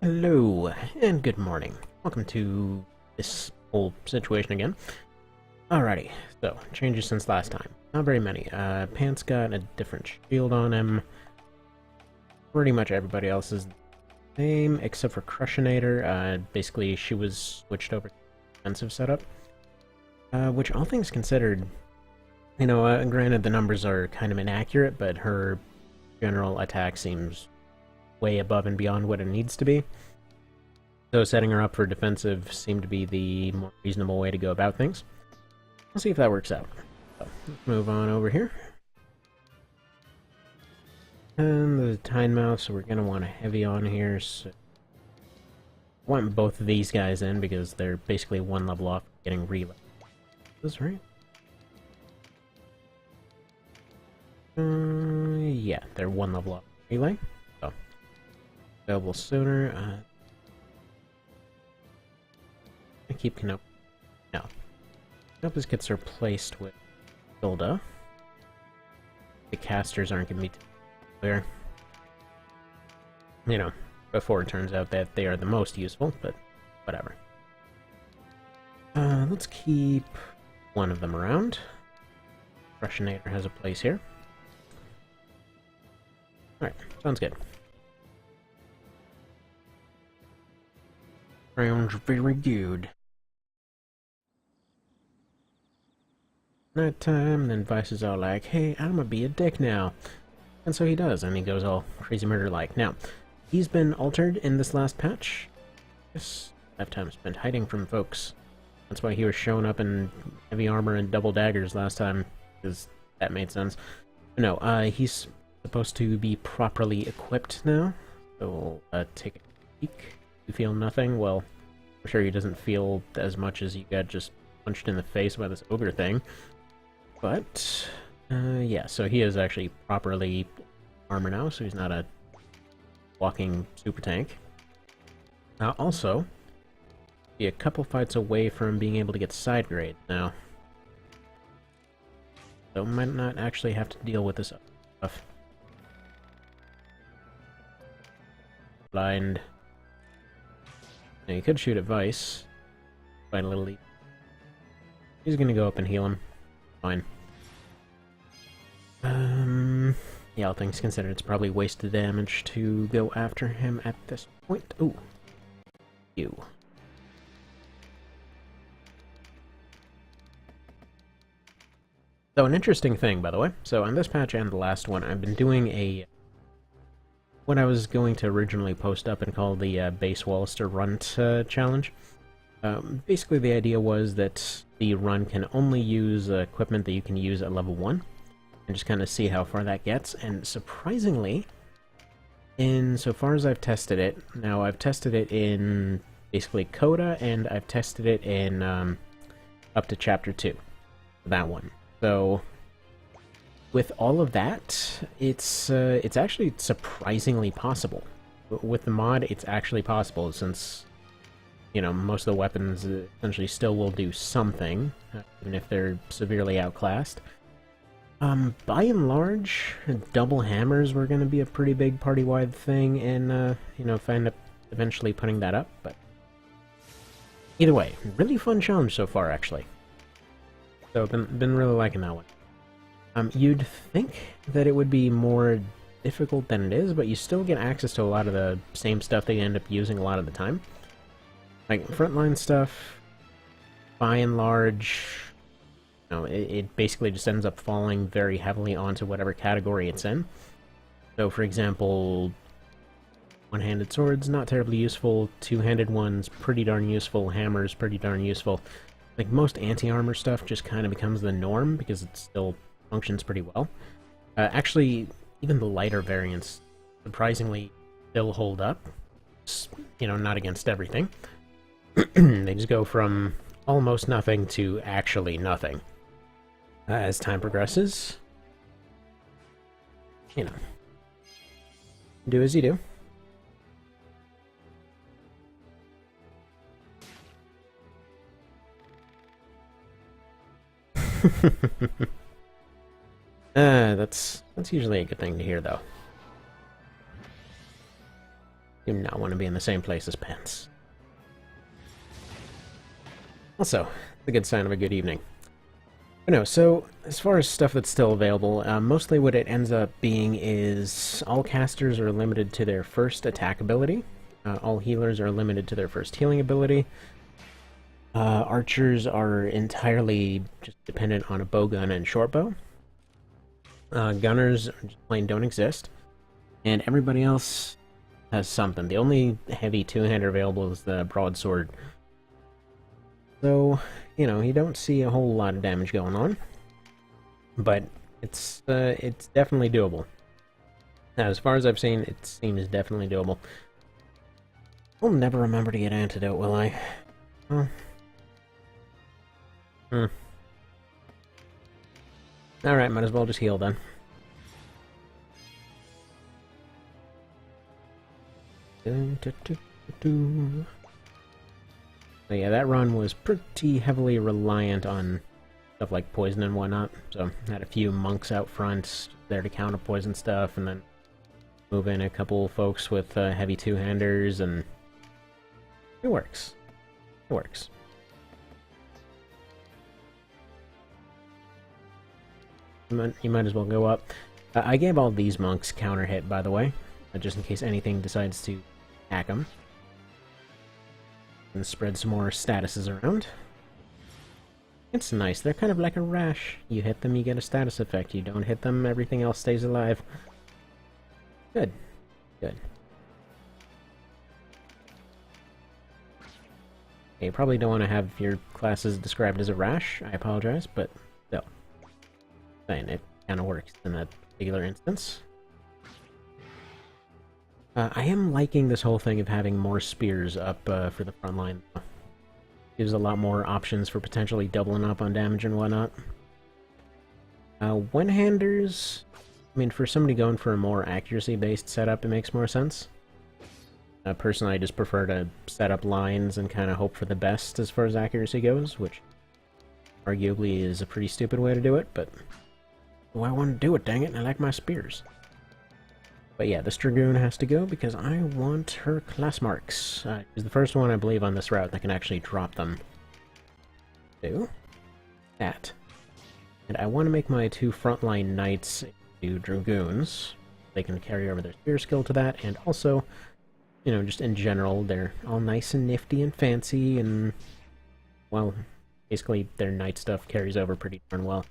Hello, and good morning. Welcome to this whole situation again. Alrighty, so, changes since last time. Not very many. Pants got a different shield on him. Pretty much everybody else is the same, except for Crushinator. Basically, she was switched over to defensive setup. Which, all things considered, granted the numbers are kind of inaccurate, but her general attack seems way above and beyond what it needs to be. So setting her up for defensive seemed to be the more reasonable way to go about things. We'll see if that works out. So, let's move on over here. And the Tine Mouth, so we're going to want a heavy on here. So I want both of these guys in because they're basically one level off getting relay. Is this right? Yeah, they're one level off relay. So, available sooner. I keep Canopus. No. Canopus gets replaced with Hilda. The casters aren't going to be clear. Before it turns out that they are the most useful, but whatever. Let's keep one of them around. Crushinator has a place here. Alright, sounds good. Sounds very good. Night time, then Vice is all like, hey, I'm gonna be a dick now. And so he does, and he goes all crazy murder-like. Now, he's been altered in this last patch. Yes, lifetime spent hiding from folks. That's why he was showing up in heavy armor and double daggers last time, because that made sense. But no, he's supposed to be properly equipped now. So we'll take a peek. You feel nothing? Well, I'm sure he doesn't feel as much as you got just punched in the face by this ogre thing. But, yeah, so he is actually properly armor now, so he's not a walking super tank. Also, be a couple fights away from being able to get side grade now. So might not actually have to deal with this stuff. Blind. Now you could shoot at Vice. Find a little leap. He's gonna go up and heal him. Fine. Yeah, all things considered, it's probably wasted damage to go after him at this point. Ooh. You. So, an interesting thing, by the way. So, on this patch and the last one, I've been doing what I was going to originally post up and call the base Wallister Runt challenge. Basically, the idea was that the run can only use equipment that you can use at level 1, and just kind of see how far that gets. And surprisingly, so far as I've tested it, now I've tested it in basically Coda, and I've tested it in up to Chapter 2, that one. So, with all of that, it's actually surprisingly possible. With the mod, it's actually possible, since most of the weapons essentially still will do something, even if they're severely outclassed. By and large, double hammers were going to be a pretty big party-wide thing, and, if I end up eventually putting that up, but either way, really fun challenge so far, actually. So, been really liking that one. You'd think that it would be more difficult than it is, but you still get access to a lot of the same stuff that you end up using a lot of the time. Like, frontline stuff, by and large, it basically just ends up falling very heavily onto whatever category it's in. So, for example, one-handed swords, not terribly useful. Two-handed ones, pretty darn useful. Hammers, pretty darn useful. Like, most anti-armor stuff just kind of becomes the norm, because it still functions pretty well. Actually, even the lighter variants surprisingly still hold up. Not against everything. They just go from almost nothing to actually nothing. As time progresses, do as you do. That's usually a good thing to hear, though. Do not want to be in the same place as Pence. Also, a good sign of a good evening. But no, so as far as stuff that's still available, mostly what it ends up being is all casters are limited to their first attack ability. All healers are limited to their first healing ability. Archers are entirely just dependent on a bowgun and shortbow. Gunners just plain don't exist. And everybody else has something. The only heavy two-hander available is the broadsword. So, you know, you don't see a whole lot of damage going on. But it's definitely doable. Now, as far as I've seen, it seems definitely doable. I'll never remember to get antidote, will I? Well... Alright, might as well just heal then. So yeah, that run was pretty heavily reliant on stuff like poison and whatnot. So had a few monks out front there to counter poison stuff, and then move in a couple folks with heavy two-handers, and it works. It works. You might as well go up. I gave all these monks counter hit, by the way, just in case anything decides to attack them. And spread some more statuses around. It's nice. They're kind of like a rash. You hit them, you get a status effect. You don't hit them, everything else stays alive. Good. Good. Okay, you probably don't want to have your classes described as a rash. I apologize, but still. It kind of works in that particular instance. I am liking this whole thing of having more spears up for the front line. Gives a lot more options for potentially doubling up on damage and whatnot. One-handers, I mean, for somebody going for a more accuracy-based setup, it makes more sense. Personally, I just prefer to set up lines and kind of hope for the best as far as accuracy goes, which arguably is a pretty stupid way to do it, but... well, I want to do it, dang it, and I like my spears. But yeah, this Dragoon has to go because I want her class marks. She's the first one, I believe, on this route that can actually drop them. Do that. And I want to make my two frontline knights into Dragoons. They can carry over their spear skill to that, and also, you know, just in general, they're all nice and nifty and fancy, and, well, basically their knight stuff carries over pretty darn well.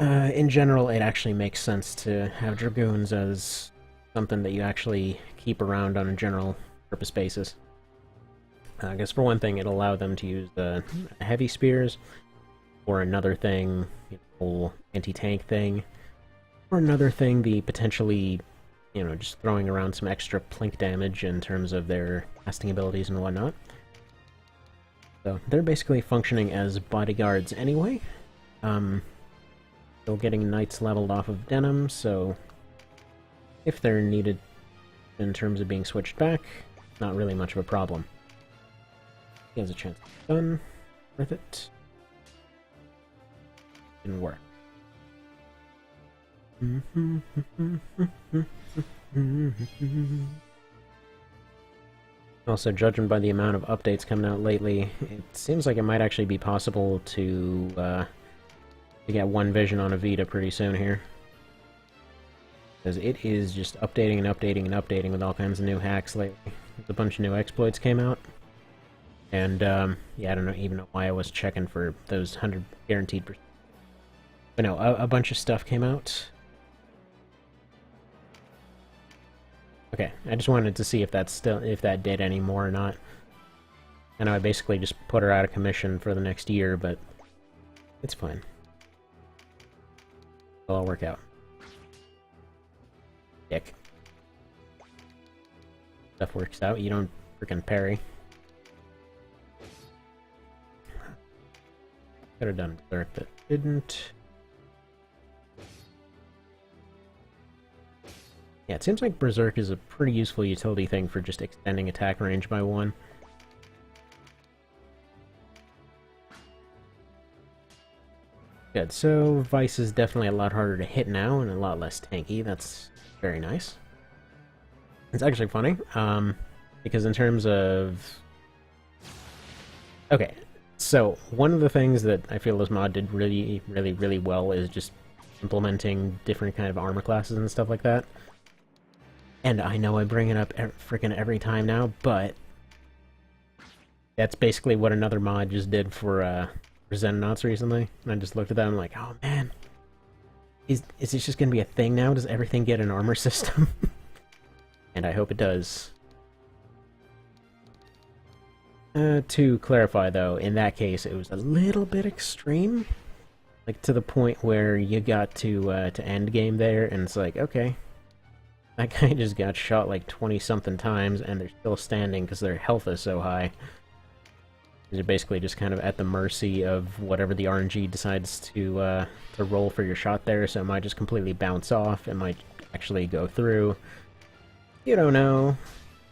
In general, it actually makes sense to have Dragoons as something that you actually keep around on a general purpose basis. I guess for one thing, it'll allow them to use the heavy spears, or another thing, the whole anti-tank thing, or another thing, the potentially, you know, just throwing around some extra plink damage in terms of their casting abilities and whatnot. So they're basically functioning as bodyguards anyway. Still getting knights leveled off of Denim, so if they're needed in terms of being switched back, not really much of a problem. He has a chance to be done. Worth it. Didn't work. Also, judging by the amount of updates coming out lately, it seems like it might actually be possible to get One Vision on a Vita pretty soon here. Because it is just updating and updating and updating with all kinds of new hacks lately. A bunch of new exploits came out. And, yeah, I don't even know why I was checking for those 100 guaranteed %. But no, a bunch of stuff came out. Okay, I just wanted to see if that did any more or not. I know I basically just put her out of commission for the next year, but it's fine. It'll all work out. Dick. Stuff works out, you don't freaking parry. Could have done Berserk, but didn't. Yeah, it seems like Berserk is a pretty useful utility thing for just extending attack range by 1. Good, so Vice is definitely a lot harder to hit now and a lot less tanky. That's very nice. It's actually funny, because in terms of... Okay, so one of the things that I feel this mod did really, really, really well is just implementing different kind of armor classes and stuff like that. And I know I bring it up freaking every time now, but that's basically what another mod just did for Xenonauts recently. And I just looked at that and I'm like, oh man, is this just gonna be a thing now? Does everything get an armor system? And I hope it does. To clarify though, in that case it was a little bit extreme. Like to the point where you got to end game there and it's like, okay, that guy just got shot like 20-something times and they're still standing because their health is so high. You're basically just kind of at the mercy of whatever the RNG decides to roll for your shot there, so it might just completely bounce off, it might actually go through. You don't know.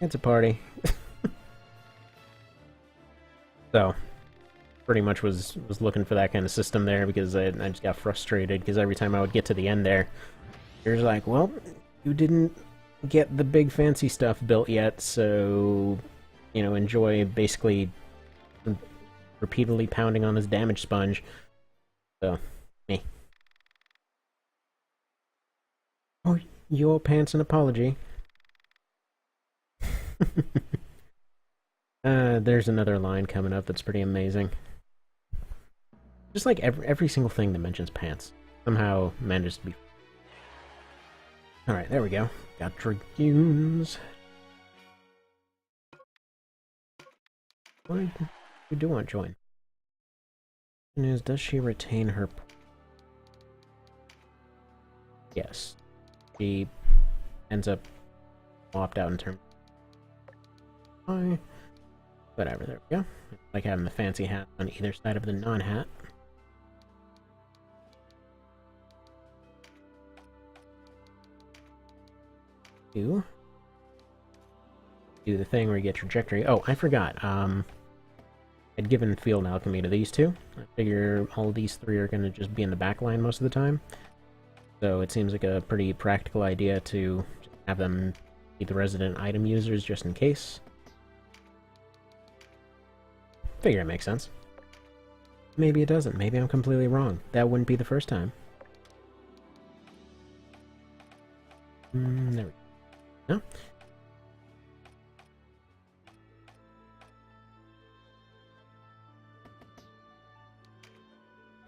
It's a party. So, pretty much was looking for that kind of system there because I just got frustrated because every time I would get to the end there, you're just like, well, you didn't get the big fancy stuff built yet, so, you know, enjoy basically repeatedly pounding on this damage sponge. So, me. Oh, you owe Pants an apology. There's another line coming up that's pretty amazing. Just like every single thing that mentions Pants somehow manages to be... Alright, there we go. Got Dragoons. Why you do want join? Question is, does she retain her... Yes. She ends up swapped out in terms... Whatever, there we go. Like having the fancy hat on either side of the non-hat. Do the thing where you get trajectory. Oh, I forgot. I'd given field alchemy to these two. I figure all these three are going to just be in the back line most of the time. So it seems like a pretty practical idea to have them be the resident item users just in case. Figure it makes sense. Maybe it doesn't. Maybe I'm completely wrong. That wouldn't be the first time. There we go. No?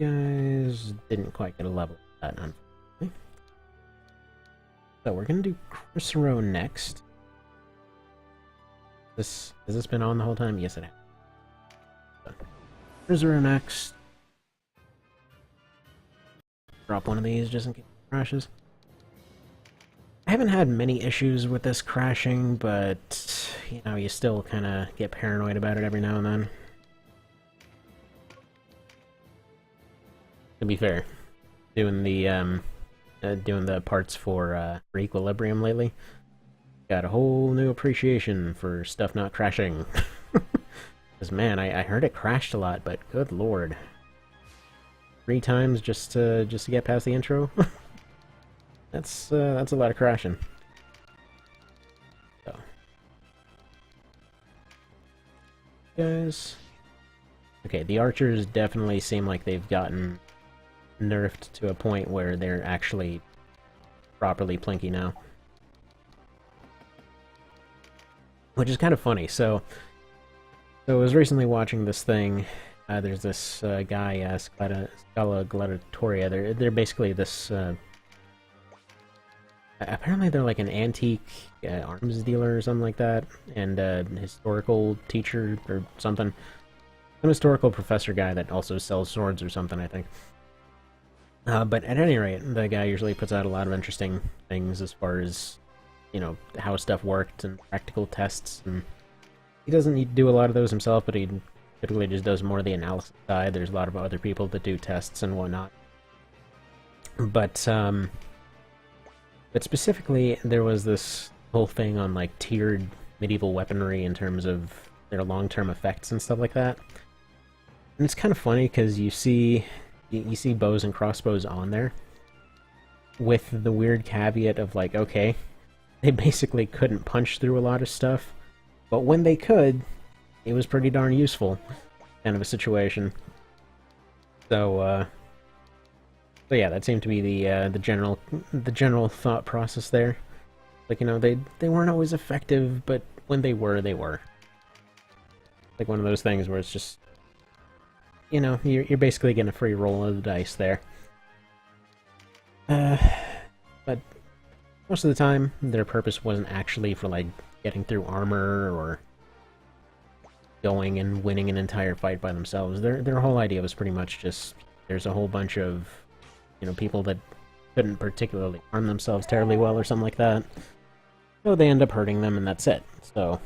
Guys didn't quite get a level with that, unfortunately. So we're gonna do Crucero next. Has this been on the whole time? Yes, it has. Crucero next. Drop one of these just in case it crashes. I haven't had many issues with this crashing, but you know, you still kind of get paranoid about it every now and then. To be fair, doing the parts for Equilibrium lately, got a whole new appreciation for stuff not crashing. Because man, I heard it crashed a lot, but good lord, 3 times just to get past the intro. That's a lot of crashing. So, guys, okay, the archers definitely seem like they've gotten nerfed to a point where they're actually properly plinky now, which is kind of funny. So I was recently watching this thing. There's this guy, Scala Gladiatoria. They're basically this. Apparently, they're like an antique arms dealer or something like that, and historical teacher or something. Some historical professor guy that also sells swords or something, I think. But at any rate, the guy usually puts out a lot of interesting things as far as, you know, how stuff worked and practical tests. And he doesn't need to do a lot of those himself, but he typically just does more of the analysis side. There's a lot of other people that do tests and whatnot. But specifically, there was this whole thing on like tiered medieval weaponry in terms of their long-term effects and stuff like that. And it's kind of funny because you see bows and crossbows on there with the weird caveat of like, okay, they basically couldn't punch through a lot of stuff, but when they could, it was pretty darn useful, kind of a situation. So, so yeah, that seemed to be the general thought process there. Like, you know, they weren't always effective, but when they were, they were. Like one of those things where it's just, you know, you're basically getting a free roll of the dice there. But most of the time, their purpose wasn't actually for, like, getting through armor or going and winning an entire fight by themselves. Their whole idea was pretty much just, there's a whole bunch of, you know, people that couldn't particularly arm themselves terribly well or something like that. So they end up hurting them, and that's it. So